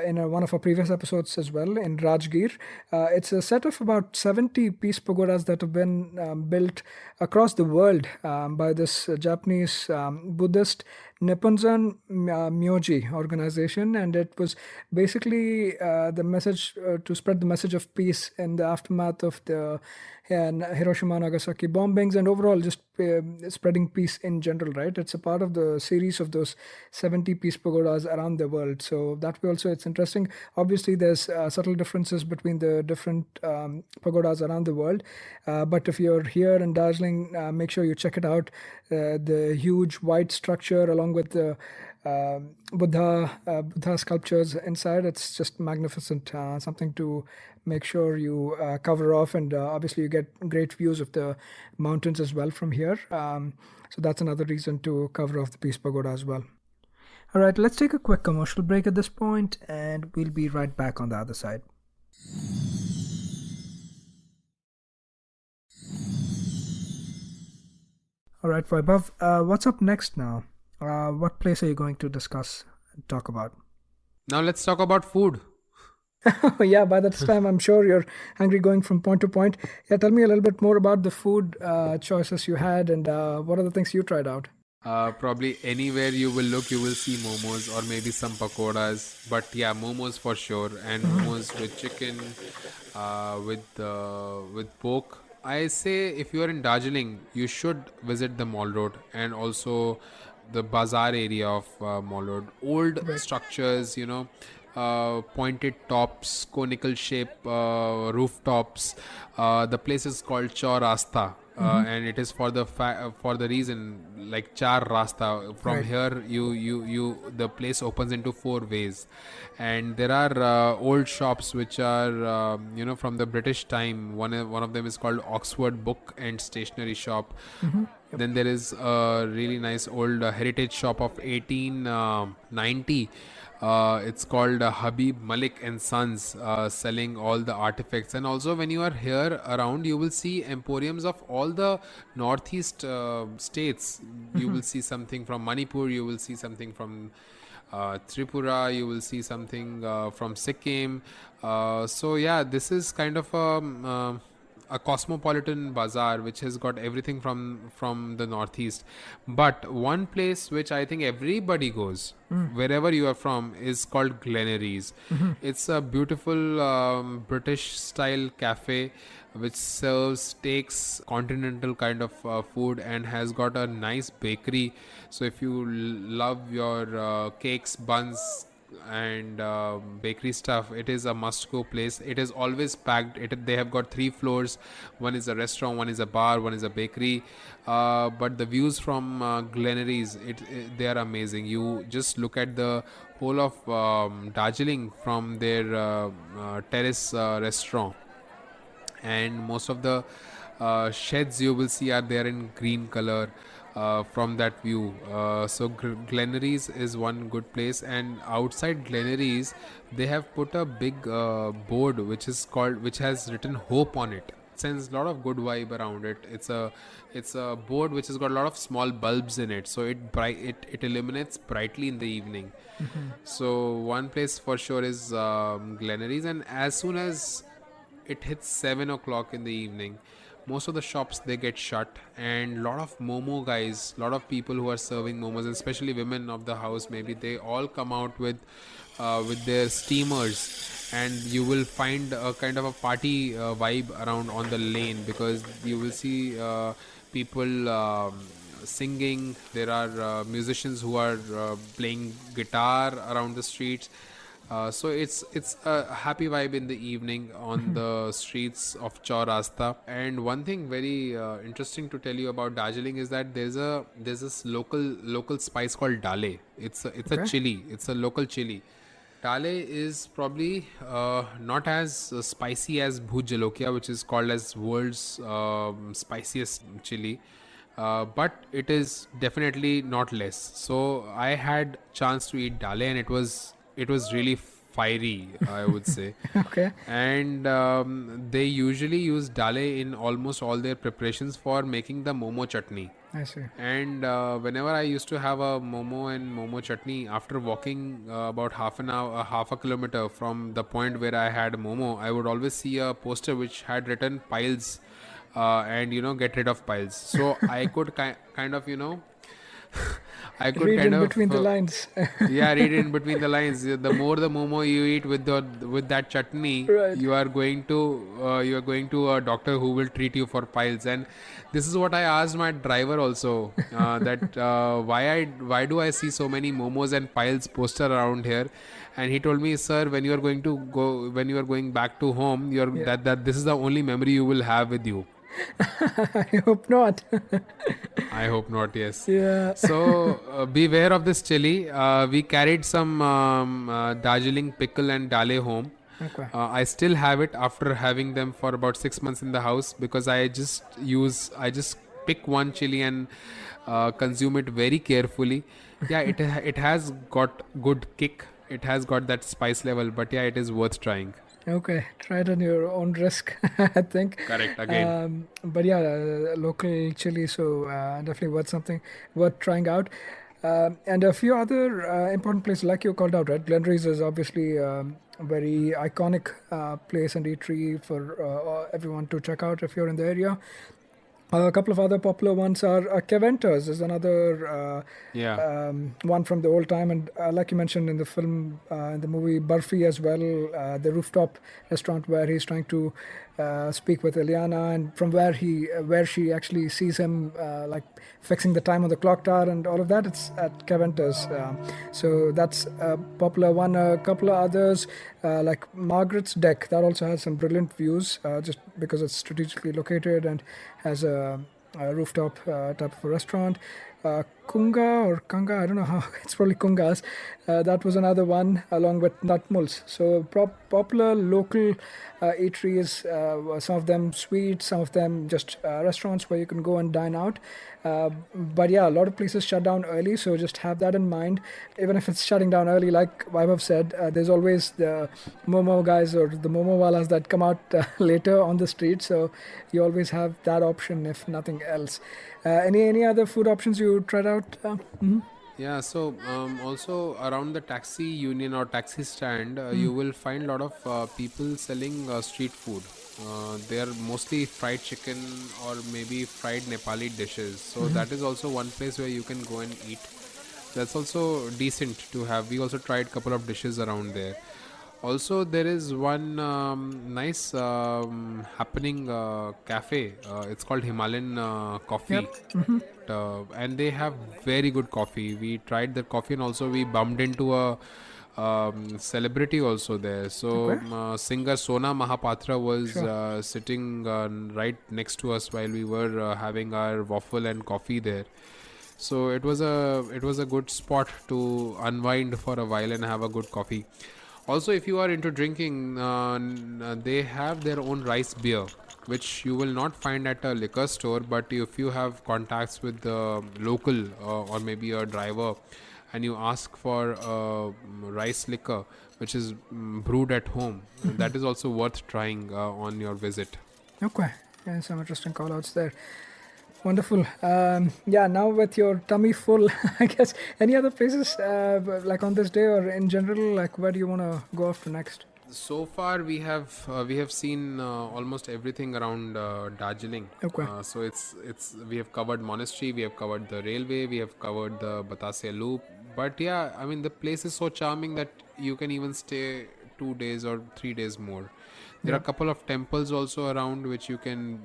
S2: in one of our previous episodes as well in Rajgir. It's a set of about 70 Peace Pagodas that have been built across the world by this Japanese Buddhist Nipponzan Myoji organization, and it was basically the message to spread the message of peace in the aftermath of the Hiroshima and Nagasaki bombings, and overall just spreading peace in general. Right? It's a part of the series of those 70 peace pagodas around the world. So that way also it's interesting. Obviously, there's subtle differences between the different pagodas around the world, but if you're here in Darjeeling, make sure you check it out. The huge white structure along with the Buddha sculptures inside. It's just magnificent. Something to make sure you cover off, and obviously you get great views of the mountains as well from here. So that's another reason to cover off the Peace Pagoda as well. All right, let's take a quick commercial break at this point, and we'll be right back on the other side. All right, Vaibhav, what's up next now? What place are you going to discuss and talk about?
S3: Now let's talk about food.
S2: Yeah, by that time, I'm sure you're hungry going from point to point. Yeah, tell me a little bit more about the food choices you had and what are the things you tried out?
S3: Probably anywhere you will look, you will see momos or maybe some pakoras. But yeah, momos for sure, and momos with chicken, with pork. I say if you are in Darjeeling, you should visit the Mall Road and also the bazaar area of Mall Road. Old
S2: Right.
S3: structures, pointed tops, conical shape rooftops. The place is called Chowrasta, and it is for for the reason like Char Rasta. From
S2: Right.
S3: here, you the place opens into four ways, and there are old shops which are from the British time. One of them is called Oxford Book and Stationery Shop. Then there is a really nice old heritage shop of 1890. It's called Habib Malik and Sons, selling all the artifacts. And also, when you are here around, you will see emporiums of all the northeast states. You will see something from Manipur. You will see something from Tripura. You will see something from Sikkim. So yeah, this is kind of a a cosmopolitan bazaar which has got everything from the northeast. But one place which I think everybody goes, wherever you are from, is called Glenaries. It's a beautiful British style cafe which serves steaks, continental kind of food, and has got a nice bakery. So if you love your cakes, buns, and bakery stuff, it is a must go place. It is always packed. They have got 3 floors. One is a restaurant, one is a bar, one is a bakery. But the views from Glenaries, they are amazing. You just look at the whole of Darjeeling from their terrace restaurant, and most of the sheds you will see are there in green color from that view. So Glenaries is one good place, and outside Glenaries they have put a big board which has written hope on it. Sends a lot of good vibe around it. It's a board which has got a lot of small bulbs in it, so it illuminates brightly in the evening. So one place for sure is Glenaries, and as soon as it hits 7 o'clock in the evening, most of the shops they get shut, and lot of momo guys, lot of people who are serving momos, especially women of the house, maybe they all come out with their steamers, and you will find a kind of a party vibe around on the lane, because you will see people singing. There are musicians who are playing guitar around the streets. So it's a happy vibe in the evening on the streets of Chowrasta. And one thing very interesting to tell you about Darjeeling is that there's this local spice called dale. It's a
S2: Okay.
S3: chili. It's a local chili. Dale is probably not as spicy as Bhut Jalokia, which is called as world's spiciest chili. But it is definitely not less. So I had chance to eat dale, and it was really fiery, I would say.
S2: Okay.
S3: And they usually use dale in almost all their preparations for making the momo chutney.
S2: I see.
S3: And whenever I used to have a momo and momo chutney, after walking about half an hour, half a kilometer from the point where I had momo, I would always see a poster which had written piles, and get rid of piles. So I could kind of I could
S2: Read
S3: kind
S2: in
S3: of
S2: between the lines.
S3: yeah, read in between the lines. The more the momo you eat with that chutney,
S2: Right.
S3: you are going to a doctor who will treat you for piles. And this is what I asked my driver also, that why do I see so many momos and piles poster around here? And he told me, sir, when you are going back to home,
S2: Yeah.
S3: that this is the only memory you will have with you.
S2: I hope not.
S3: I hope not, yes.
S2: Yeah.
S3: So beware of this chili. We carried some Darjeeling pickle and dale home.
S2: Okay.
S3: I still have it after having them for about 6 months in the house, because I just pick one chili and consume it very carefully. Yeah, it has got good kick. It has got that spice level, but yeah, it is worth trying.
S2: Okay. Try it on your own risk, I think.
S3: Correct, again.
S2: But yeah, local chili, so definitely worth trying out. And a few other important places, like you called out, right? Glenrys is obviously a very iconic place and eatery for everyone to check out if you're in the area. A couple of other popular ones are Keventas is another
S3: Yeah.
S2: one from the old time, and like you mentioned in the film, in the movie Barfi as well, the rooftop restaurant where he's trying to speak with Ileana, and from where she actually sees him like fixing the time on the clock tower and all of that. It's at Keventas, so that's a popular one. A couple of others like Margaret's Deck that also has some brilliant views, just because it's strategically located and has a rooftop type of a restaurant. Kunga or Kanga, I don't know how, it's probably Kungas. That was another one along with Nutmuls. So popular local eateries, some of them sweet, some of them just restaurants where you can go and dine out. But yeah, a lot of places shut down early, so just have that in mind. Even if it's shutting down early, like Vaibhav said, there's always the Momo guys or the Momo walas that come out later on the street, so you always have that option if nothing else. Any other food options you tried out?
S3: Yeah, so also around the taxi union or taxi stand, you will find a lot of people selling street food. they are mostly fried chicken or maybe fried Nepali dishes. So that is also one place where you can go and eat. That's also decent to have. We also tried couple of dishes around there. Also, there is one nice happening cafe. It's called Himalayan
S2: Yep.
S3: Coffee, and they have very good coffee. We tried the coffee, and also we bumped into a celebrity also there. So
S2: Okay.
S3: singer Sona Mahapatra was
S2: Sure.
S3: sitting right next to us while we were having our waffle and coffee there. So it was a good spot to unwind for a while and have a good coffee. Also, if you are into drinking, they have their own rice beer, which you will not find at a liquor store. But if you have contacts with the local or maybe a driver, and you ask for rice liquor, which is brewed at home, that is also worth trying on your visit.
S2: Okay. Yeah, some interesting call outs there. Wonderful. Yeah, now with your tummy full, I guess, any other places like on this day or in general, like where do you want to go after next?
S3: So far, we have seen almost everything around Darjeeling.
S2: Okay.
S3: So it's we have covered monastery, we have covered the railway, we have covered the Batasya Loop. But yeah, I mean the place is so charming that you can even stay 2 days or 3 days more. There are
S2: Yeah,
S3: a couple of temples also around which you can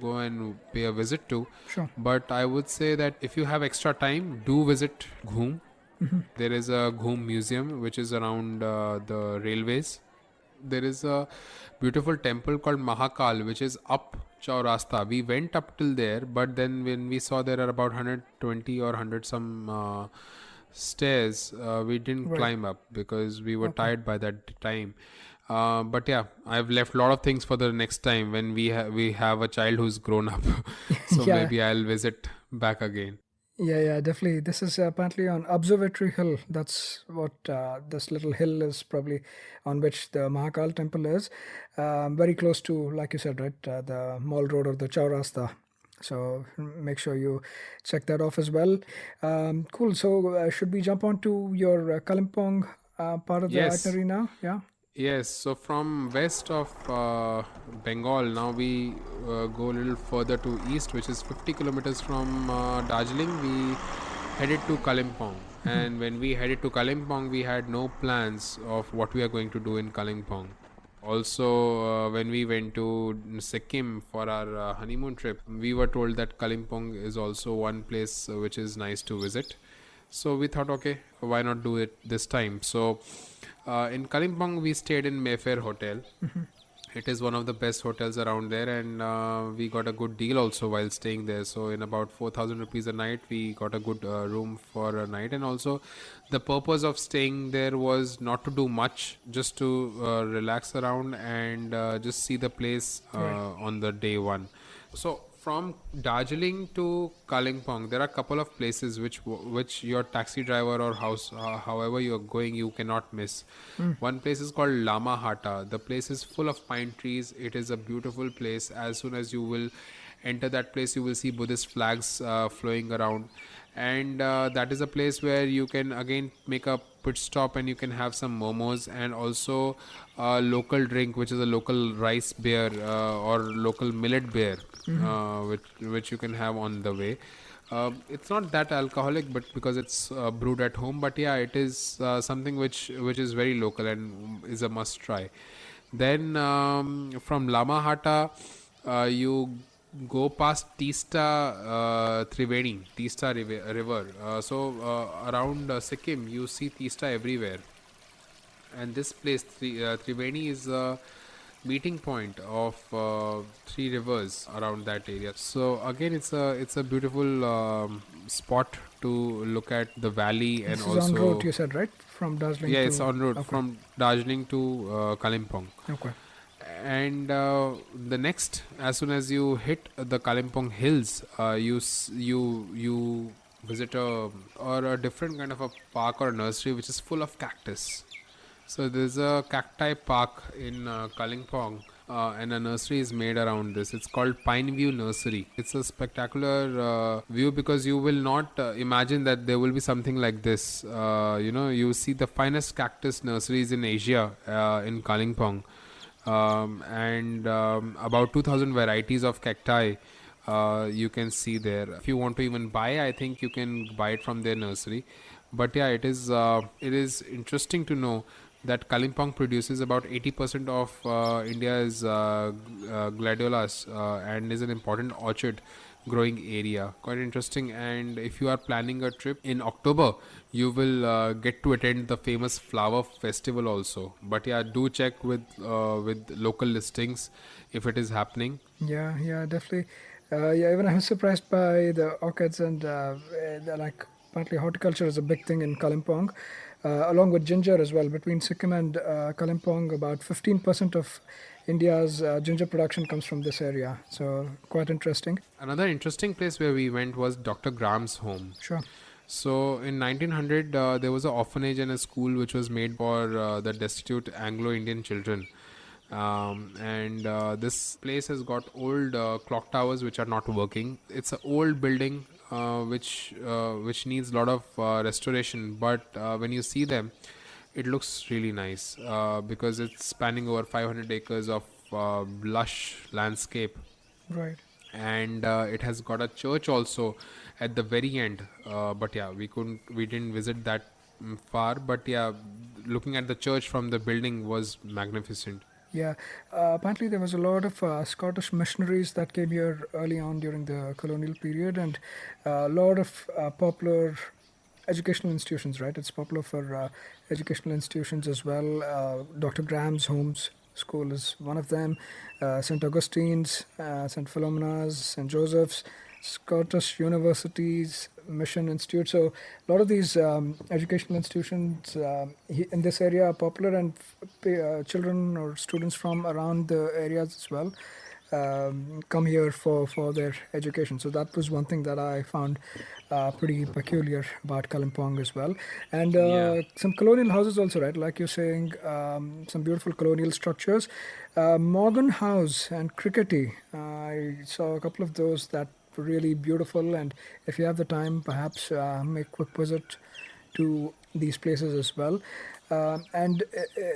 S3: go and pay a visit to.
S2: sure.
S3: But I would say that if you have extra time, do visit Ghum. There is a Ghum museum which is around the railways. There is a beautiful temple called Mahakal, which is up Chowrasta. We went up till there, but then when we saw there are about 120 or 100 some stairs, we didn't
S2: Right.
S3: climb up because we were
S2: Okay.
S3: tired by that time. But yeah, I've left a lot of things for the next time when we have a child who's grown up. So
S2: Yeah,
S3: maybe I'll visit back again.
S2: yeah, definitely. This is apparently on Observatory Hill. That's what this little hill is probably on which the Mahakal temple is. Very close to, like you said, right, the Mall Road or the Chowrasta. So make sure you check that off as well. Cool. So should we jump on to your Kalimpong part of the
S3: Yes.
S2: itinerary now? Yeah.
S3: Yes, so from west of Bengal, now we go a little further to east, which is 50 kilometers from Darjeeling. We headed to Kalimpong. And when we headed to Kalimpong, we had no plans of what we are going to do in Kalimpong. Also, when we went to Sikkim for our honeymoon trip, we were told that Kalimpong is also one place which is nice to visit. So we thought, okay, why not do it this time? So in Kalimpong, we stayed in Mayfair Hotel. It is one of the best hotels around there, and we got a good deal also while staying there. So in about 4,000 rupees a night, we got a good room for a night. And also, the purpose of staying there was not to do much, just to relax around and just see the place
S2: Right.
S3: on the day one. So from Darjeeling to Kalimpong, there are a couple of places which your taxi driver or house, however you are going, you cannot miss. One place is called Lama Hata. The place is full of pine trees. It is a beautiful place. As soon as you will enter that place, you will see Buddhist flags flowing around, and that is a place where you can again make a pit stop and you can have some momos and also a local drink which is a local rice beer or local millet beer, which you can have on the way. It's not that alcoholic, but because it's brewed at home. But yeah, it is something which is very local and is a must try. Then from Lama Hata, you go past Tista River. So around Sikkim, you see Tista everywhere, and this place Triveni is a meeting point of three rivers around that area. So again, it's a beautiful spot to look at the valley and
S2: This is on route,
S3: also
S2: you said, right? From Darjeeling
S3: yeah, it's
S2: to.
S3: on road
S2: Okay.
S3: from Darjeeling to Kalimpong.
S2: Okay.
S3: And the next, as soon as you hit the Kalimpong hills, you visit a different kind of a park or a nursery which is full of cactus. So there's a cacti park in Kalimpong, and a nursery is made around this. It's called Pine View Nursery. It's a spectacular view because you will not imagine that there will be something like this. You see the finest cactus nurseries in Asia in Kalimpong. and about 2000 varieties of cacti you can see there. If you want to even buy, I think you can buy it from their nursery. But yeah, it is interesting to know that Kalimpong produces about 80% of India's gladiolas and is an important orchard growing area. Quite interesting. And if you are planning a trip in October, you will get to attend the famous flower festival also. But yeah, do check with local listings if it is happening.
S2: Yeah, yeah, definitely. Yeah, even I was surprised by the orchids and like apparently horticulture is a big thing in Kalimpong, along with ginger as well. Between Sikkim and Kalimpong, about 15% of India's ginger production comes from this area. So quite interesting.
S3: Another interesting place where we went was Dr. Graham's home.
S2: Sure.
S3: So in 1900, there was an orphanage and a school which was made for the destitute Anglo-Indian children. And this place has got old clock towers which are not working. It's an old building which needs a lot of restoration. But when you see them, it looks really nice because it's spanning over 500 acres of lush landscape,
S2: Right.
S3: and it has got a church also at the very end. But yeah, we didn't visit that far. But yeah, looking at the church from the building was magnificent.
S2: Yeah, apparently there was a lot of Scottish missionaries that came here early on during the colonial period, and a lot of popular educational institutions. Right, it's popular for educational institutions as well. Dr. Graham's Homes School is one of them. St. Augustine's, St. Philomena's, St. Joseph's, Scottish universities, mission institute. So a lot of these educational institutions in this area are popular, and children or students from around the areas as well come here for their education. So that was one thing that I found pretty peculiar about Kalimpong as well. And
S3: Yeah.
S2: some colonial houses also, right? Like you're saying, some beautiful colonial structures. Morgan House and Crickety. I saw a couple of those that were really beautiful. And if you have the time, perhaps make a quick visit to these places as well. And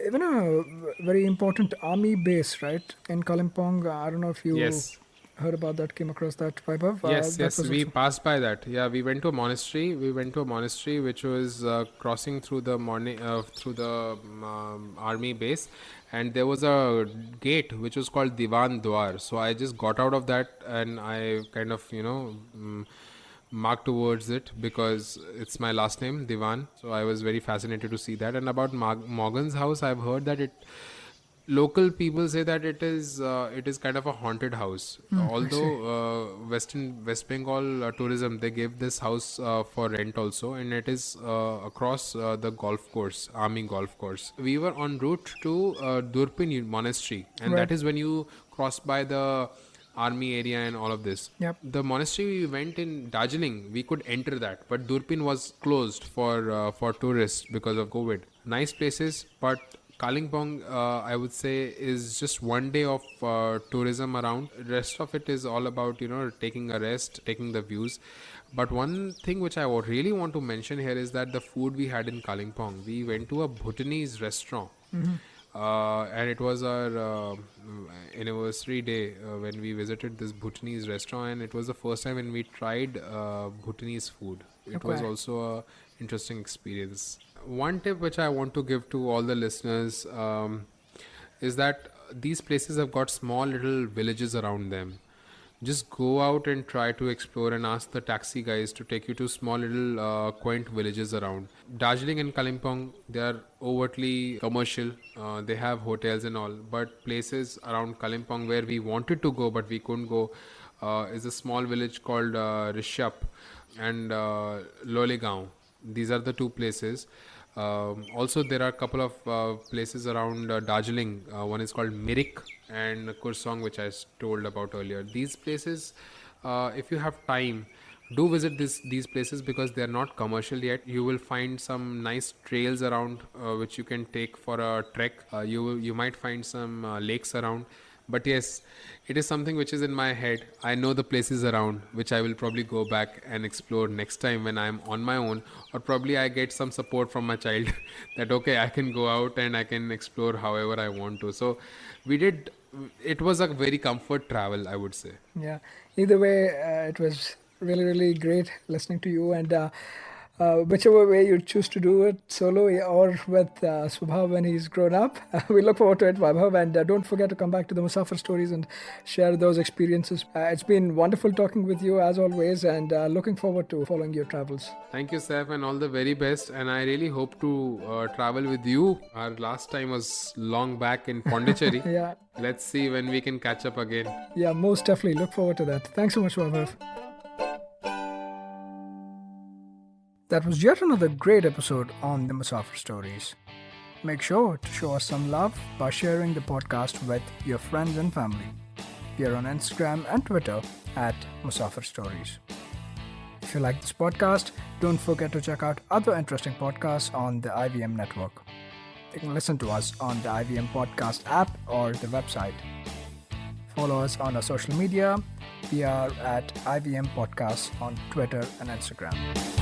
S2: even a very important army base, right, in Kalimpong. I don't know if you
S3: Yes.
S2: heard about that, came across that, Vaibhav.
S3: Yes,
S2: That
S3: yes,
S2: was
S3: we
S2: also.
S3: passed by that. Yeah, we went to a monastery. We went to a monastery which was crossing through the army base, and there was a gate which was called Diwan Dwar. So I just got out of that and I kind of marked towards it because it's my last name, Diwan. So I was very fascinated to see that. And about Morgan's house, I've heard that local people say that it is kind of a haunted house.
S2: I see.
S3: Although West Bengal tourism, they gave this house for rent also, and it is across the golf course, army golf course. We were en route to Durpin monastery, and
S2: Right.
S3: that is when you cross by the army area and all of this.
S2: Yep.
S3: The monastery we went in Darjeeling, we could enter that, but Durpin was closed for tourists because of COVID. Nice places, but Kalimpong, I would say, is just one day of tourism around. Rest of it is all about taking a rest, taking the views. But one thing which I would really want to mention here is that the food we had in Kalimpong, we went to a Bhutanese restaurant. And it was our anniversary day when we visited this Bhutanese restaurant, and it was the first time when we tried Bhutanese food. It was
S2: Okay.
S3: also a interesting experience. One tip which I want to give to all the listeners is that these places have got small little villages around them. Just go out and try to explore and ask the taxi guys to take you to small little quaint villages around. Darjeeling and Kalimpong, they are overtly commercial. They have hotels and all, but places around Kalimpong where we wanted to go but we couldn't go is a small village called Rishyap and Lolegaon. These are the two places. Also, there are a couple of places around Darjeeling. One is called Mirik and Kursong, which told about earlier. These places, if you have time, do visit these places because they are not commercial yet. You will find some nice trails around which you can take for a trek. You might find some lakes around. But yes, it is something which is in my head. I know the places around which I will probably go back and explore next time when I'm on my own, or probably I get some support from my child that okay, I can go out and I can explore however I want to. So we did. It was a very comfort travel, I would say.
S2: Yeah. Either way, it was really, really great listening to you. And whichever way you choose to do it, solo or with Subhav when he's grown up, we look forward to it, Vaibhav. And don't forget to come back to the Musafir stories and share those experiences. It's been wonderful talking with you as always, and looking forward to following your travels.
S3: Thank you, Saif, and all the very best. And I really hope to travel with you. Our last time was long back in Pondicherry.
S2: Yeah.
S3: Let's see when we can catch up again.
S2: Yeah, most definitely. Look forward to that. Thanks so much, Vaibhav. That was yet another great episode on the Musafir Stories. Make sure to show us some love by sharing the podcast with your friends and family. We are on Instagram and Twitter at Musafir Stories. If you like this podcast, don't forget to check out other interesting podcasts on the IVM network. You can listen to us on the IVM podcast app or the website. Follow us on our social media. We are at IVM Podcasts on Twitter and Instagram.